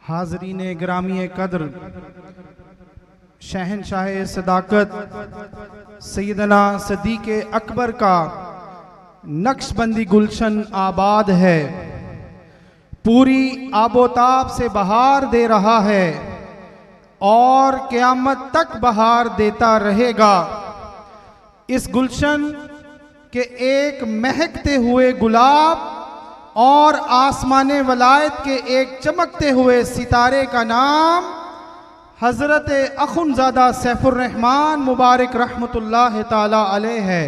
हाज़रीन ग्रामी कद्र, शहनशाह सदाकत सैयदना सदीक़ अकबर का नक्शबंदी गुलशन आबाद है, पूरी आबोताब से बहार दे रहा है और क़यामत तक बहार देता रहेगा। इस गुलशन के एक महकते हुए गुलाब और आसमाने वलायत के एक चमकते हुए सितारे का नाम हज़रत अख़ुनज़ादा सैफुर्रहमान मुबारक रहमतुल्लाह ताला अलैह है,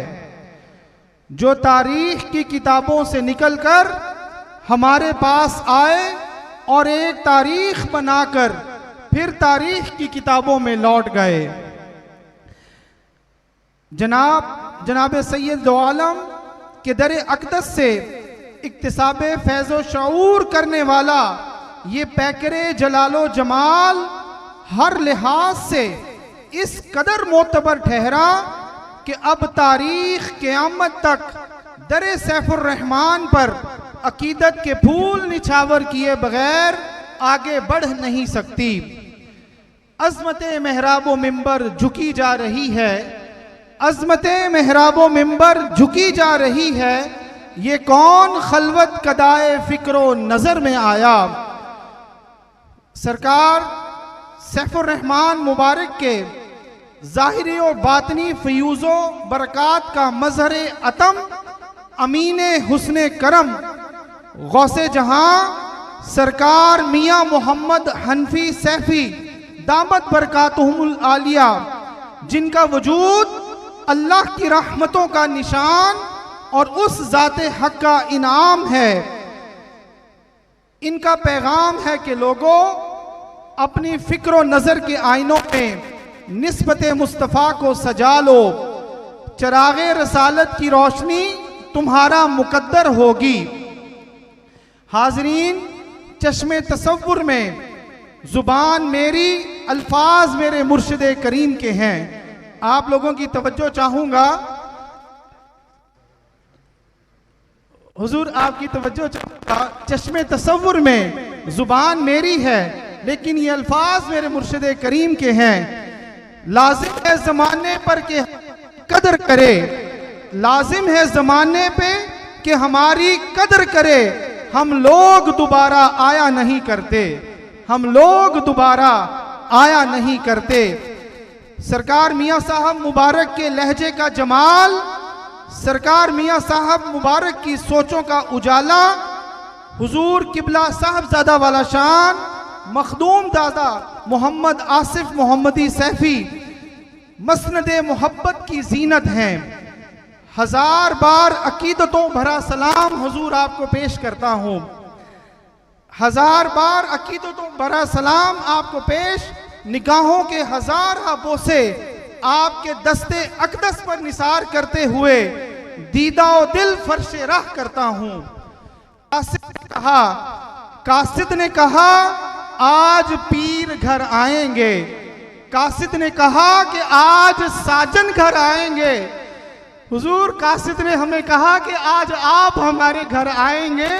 जो तारीख़ की किताबों से निकलकर हमारे पास आए और एक तारीख़ बनाकर फिर तारीख़ की किताबों में लौट गए। जनाब सैयद दो आलम के दर अक़दस से इक्तिसाब फैज़ो शऊर करने वाला ये पैकरे जलालो जमाल हर लिहाज से इस कदर मोतबर ठहरा कि अब तारीख़ क़यामत तक दर सैफुर्रहमान पर अकीदत के फूल निछावर किए बगैर आगे बढ़ नहीं सकती। अज़मत मेहराबो मिंबर झुकी जा रही है, अज़मत मेहराबो मिंबर झुकी जा रही है, ये कौन खलवत कदाए फ़िक्रो नज़र में आया। सरकार सैफुर्रहमान मुबारक के ज़ाहिरी और बातनी फ़यूज़ो बरक़ात का मज़हर अतम अमीने हुस्ने करम गौसे जहां सरकार मियाँ मोहम्मद हनफी सैफी दामत बरकातुहुमुल आलिया, जिनका वजूद अल्लाह की रहमतों का निशान और उस ज़ाते हक़ का इनाम है, इनका पैगाम है कि लोगों अपनी फ़िक्र नज़र के आईनों में निस्बत मुस्तफ़ा को सजा लो, चरागे रसालत की रोशनी तुम्हारा मुकद्दर होगी। हाज़रीन, चश्मे तसव्वुर में ज़ुबान मेरी, अल्फाज मेरे मुर्शिद करीम के हैं। आप लोगों की तवज्जो चाहूँगा, हुजूर आपकी तवज्जो चाहूँगा। चश्मे तसव्वुर में ज़ुबान मेरी है लेकिन ये अल्फाज मेरे मुर्शिद करीम के हैं। लाजिम है ज़माने पर के कदर करे, लाजिम है ज़माने पे कि हमारी कदर करे। हम लोग दोबारा आया नहीं करते, हम लोग दोबारा आया नहीं करते। सरकार मियाँ साहब मुबारक के लहजे का जमाल, सरकार मियाँ साहब मुबारक की सोचों का उजाला, हुजूर किबला साहबजादा वाला शान मखदूम दादा मोहम्मद आसिफ मोहम्मदी सैफी मसनदे मोहब्बत की जीनत हैं। हजार बार अकीदतों भरा सलाम हुजूर आपको पेश करता हूँ, हजार बार अकीदतों भरा सलाम आपको पेश, निगाहों के हजार बोसे आपके दस्ते अक़दस पर निसार करते हुए दीदाओ दिल फर्शे राह करता हूँ। कासिद ने कहा आज पीर घर आएंगे, कासिद ने कहा कि आज साजन घर आएंगे। हुजूर कासिद ने हमें कहा कि आज आप हमारे घर आएंगे।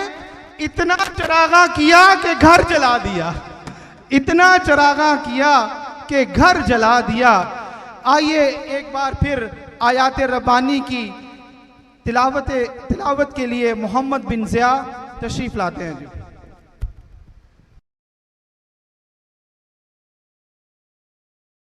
इतना चरागा किया कि घर जला दिया, इतना चरागा किया कि घर जला दिया। आइए एक बार फिर आयात रब्बानी की तिलावत के लिए मोहम्मद बिन ज़िया तशरीफ़ लाते हैं जी।